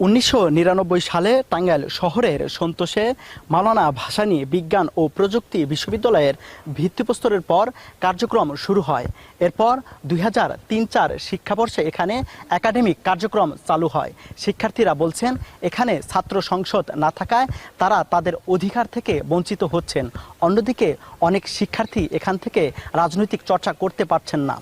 1999 সালে টাঙ্গাইল শহরের সন্তোষে মাওলানা ভাসানী বিজ্ঞান ও প্রযুক্তি বিশ্ববিদ্যালয়ের ভিত্তিপ্রস্তরের পর কার্যক্রম শুরু হয়। এরপর 2003-04 শিক্ষাবর্ষে এখানে একাডেমিক কার্যক্রম চালু হয়। শিক্ষার্থীরা বলছেন, এখানে ছাত্র সংসদ না থাকায় তারা তাদের অধিকার থেকে বঞ্চিত হচ্ছেন। অন্যদিকে অনেক শিক্ষার্থী এখান থেকে রাজনৈতিক চর্চা করতে পারছেন না।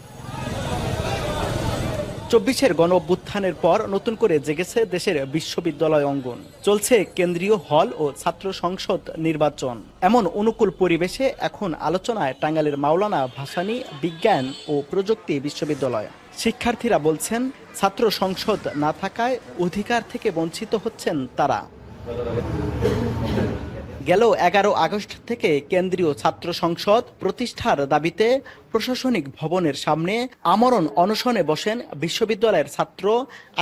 24-এর গণ-অভ্যুত্থানের পর নতুন করে জেগেছে দেশের বিশ্ববিদ্যালয় অঙ্গন। চলছে কেন্দ্রীয় হল ও ছাত্র সংসদ নির্বাচন। এমন অনুকূল পরিবেশে এখন আলোচনায় টাঙ্গাইলের মাওলানা ভাসানী বিজ্ঞান ও প্রযুক্তি বিশ্ববিদ্যালয়। শিক্ষার্থীরা বলছেন, ছাত্র সংসদ না থাকায় অধিকার থেকে বঞ্চিত হচ্ছেন তারা। গেল 11 আগস্ট থেকে কেন্দ্রীয় ছাত্র সংসদ প্রতিষ্ঠার দাবিতে প্রশাসনিক ভবনের সামনে আমরণ অনশনে বসেন বিশ্ববিদ্যালয়ের ছাত্র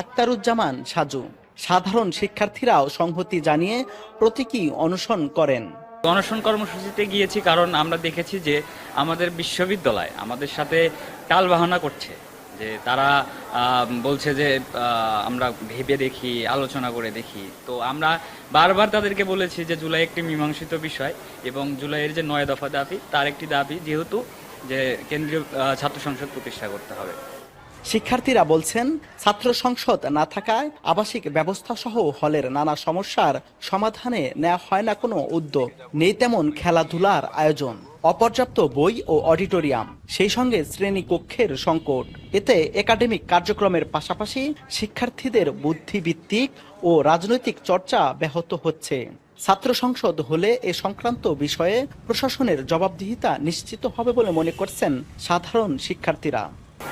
আক্তারুজ্জামান সাজু। সাধারণ শিক্ষার্থীরাও সংহতি জানিয়ে প্রতীকী অনশন করেন। অনশন কর্মসূচিতে গিয়েছি কারণ আমরা দেখেছি যে আমাদের বিশ্ববিদ্যালয় আমাদের সাথে টালবাহানা করছে, যে তারা বলছে যে আমরা ভেবে দেখি, আলোচনা করে দেখি। তো আমরা বারবার তাদেরকে বলেছি যে জুলাই একটি মীমাংসিত বিষয় এবং জুলাইয়ের যে 9 দফা দাবি তার একটি দাবি যেহেতু যে কেন্দ্রীয় ছাত্র সংসদ প্রতিষ্ঠা করতে হবে। শিক্ষার্থীরা বলছেন, ছাত্র সংসদ না থাকায় আবাসিক ব্যবস্থা সহ হলের নানা সমস্যার সমাধানে নেওয়া হয় না কোনো উদ্যোগ। নেই তেমন খেলাধুলার আয়োজন, অপর্যাপ্ত বই ও অডিটোরিয়াম, সেই সঙ্গে শ্রেণীকক্ষের সংকট। এতে একাডেমিক কার্যক্রমের পাশাপাশি শিক্ষার্থীদের বুদ্ধিবৃত্তিক ও রাজনৈতিক চর্চা ব্যাহত হচ্ছে। ছাত্র সংসদ হলে এ সংক্রান্ত বিষয়ে প্রশাসনের জবাবদিহিতা নিশ্চিত হবে বলে মনে করছেন সাধারণ শিক্ষার্থীরা।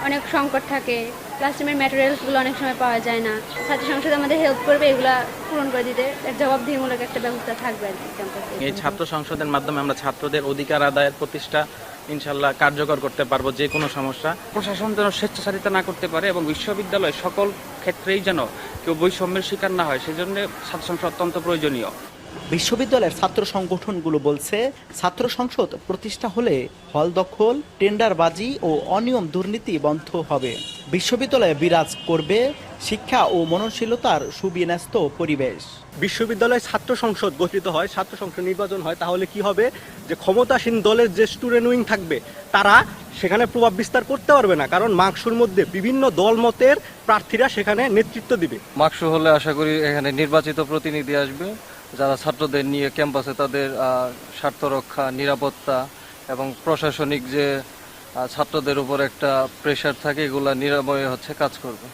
অনেক সংকট থাকে, ক্লাসরুমের ম্যাটেরিয়ালসগুলো অনেক সময় পাওয়া যায় না। ছাত্র সংসদ আমাদের হেল্প করবে এগুলা পূরণ করে দিতে, জবাবদিহিমূলক একটা ব্যবস্থা থাকবে আর কি। এই ছাত্র সংসদের মাধ্যমে আমরা ছাত্রদের অধিকার আদায়ের প্রতিষ্ঠা ইনশাল্লাহ কার্যকর করতে পারবো। যে কোনো সমস্যা প্রশাসন যেন স্বেচ্ছাচারিতা না করতে পারে এবং বিশ্ববিদ্যালয় সকল ক্ষেত্রেই যেন কেউ বৈষম্যের শিকার না হয়, সেজন্য ছাত্র সংসদ অত্যন্ত প্রয়োজনীয়। বিশ্ববিদ্যালয়ের ছাত্র সংগঠনগুলো বলছে, ছাত্র সংসদ প্রতিষ্ঠা হলে হল দখল, টেন্ডারবাজি ও অনিয়ম দুর্নীতি বন্ধ হবে। বিশ্ববিদ্যালয়ে বিরাজ করবে শিক্ষা ও মননশীলতার সুবিন্যস্ত পরিবেশ। বিশ্ববিদ্যালয়ে ছাত্র সংসদ গঠিত হয়, ছাত্র সংসদ নির্বাচন হয়, তাহলে কি হবে যে ক্ষমতাসীন দলের যে স্টুডেন্ট উইং থাকবে তারা সেখানে প্রভাব বিস্তার করতে পারবে না, কারণ মাকসুর মধ্যে বিভিন্ন দলমতের প্রার্থীরা সেখানে নেতৃত্ব দিবে। মাকসু হলে আশা করি এখানে নির্বাচিত প্রতিনিধি আসবে, যারা ছাত্রদের নিয়ে ক্যাম্পাসে তাদের স্বার্থ রক্ষা, নিরাপত্তা এবং প্রশাসনিক যে ছাত্রদের উপর একটা প্রেশার থাকে এগুলা নিরাময়ে কাজ করবে।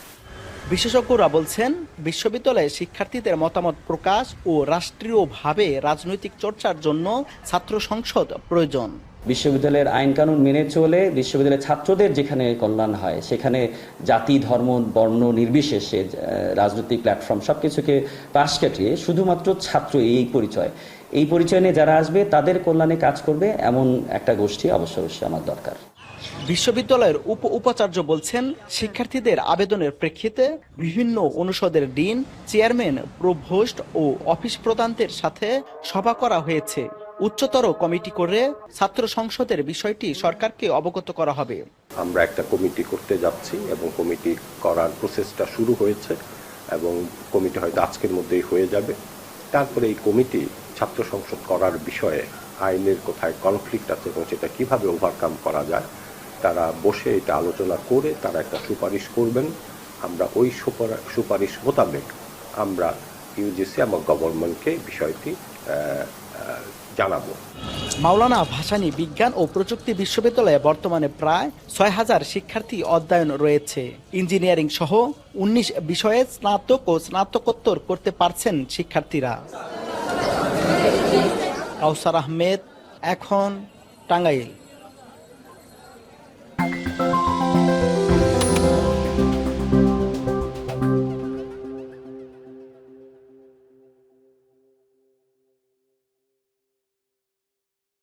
বিশেষজ্ঞরা বলছেন, বিশ্ববিদ্যালয়ে শিক্ষার্থীদের মতামত প্রকাশ ও রাষ্ট্রীয়ভাবে রাজনৈতিক চর্চার জন্য ছাত্র সংসদ প্রয়োজন। বিশ্ববিদ্যালয়ের আইন কানুন মেনে চলে বিশ্ববিদ্যালয়ের ছাত্রদের যেখানে কল্যাণ হয়, সেখানে জাতি, ধর্ম, বর্ণ নির্বিশেষে রাজনৈতিক প্ল্যাটফর্ম সবকিছুকে পাশ কাটিয়ে শুধুমাত্র ছাত্র এই পরিচয় নিয়ে যারা আসবে তাদের কল্যাণে কাজ করবে, এমন একটা গোষ্ঠী অবশ্যই আমার দরকার। বিশ্ববিদ্যালয়ের উপাচার্য বলছেন, শিক্ষার্থীদের আবেদনের প্রেক্ষিতে বিভিন্ন অনুষদের ডিন, চেয়ারম্যান, প্রভোস্ট ও অফিস প্রধানদের সাথে সভা করা হয়েছে। উচ্চতর কমিটি করে ছাত্র সংসদের বিষয়টি সরকারকে অবগত করা হবে। আমরা একটা কমিটি করতে যাচ্ছি এবং কমিটি করার প্রসেসটা শুরু হয়েছে এবং কমিটি হয়তো আজকের মধ্যেই হয়ে যাবে। তারপরে এই কমিটি ছাত্র সংসদ করার বিষয়ে আইনের কোথায় কনফ্লিক্ট আছে এবং সেটা কিভাবে ওভারকাম করা যায় তারা বসে এটা আলোচনা করে তারা একটা সুপারিশ করবেন। আমরা ওই সুপারিশ মোতাবেক আমরা ইউজিসি এবং গভর্নমেন্টকে বিষয়টি জানাবো। মাওলানা ভাসানী বিজ্ঞান ও প্রযুক্তি বিশ্ববিদ্যালয়ে বর্তমানে প্রায় 6000 শিক্ষার্থী অধ্যয়ন রয়েছে। ইঞ্জিনিয়ারিং সহ 19 বিষয়ে স্নাতক ও স্নাতকোত্তর করতে পারছেন শিক্ষার্থীরা। কাউসার আহমেদ, এখন, টাঙ্গাইল।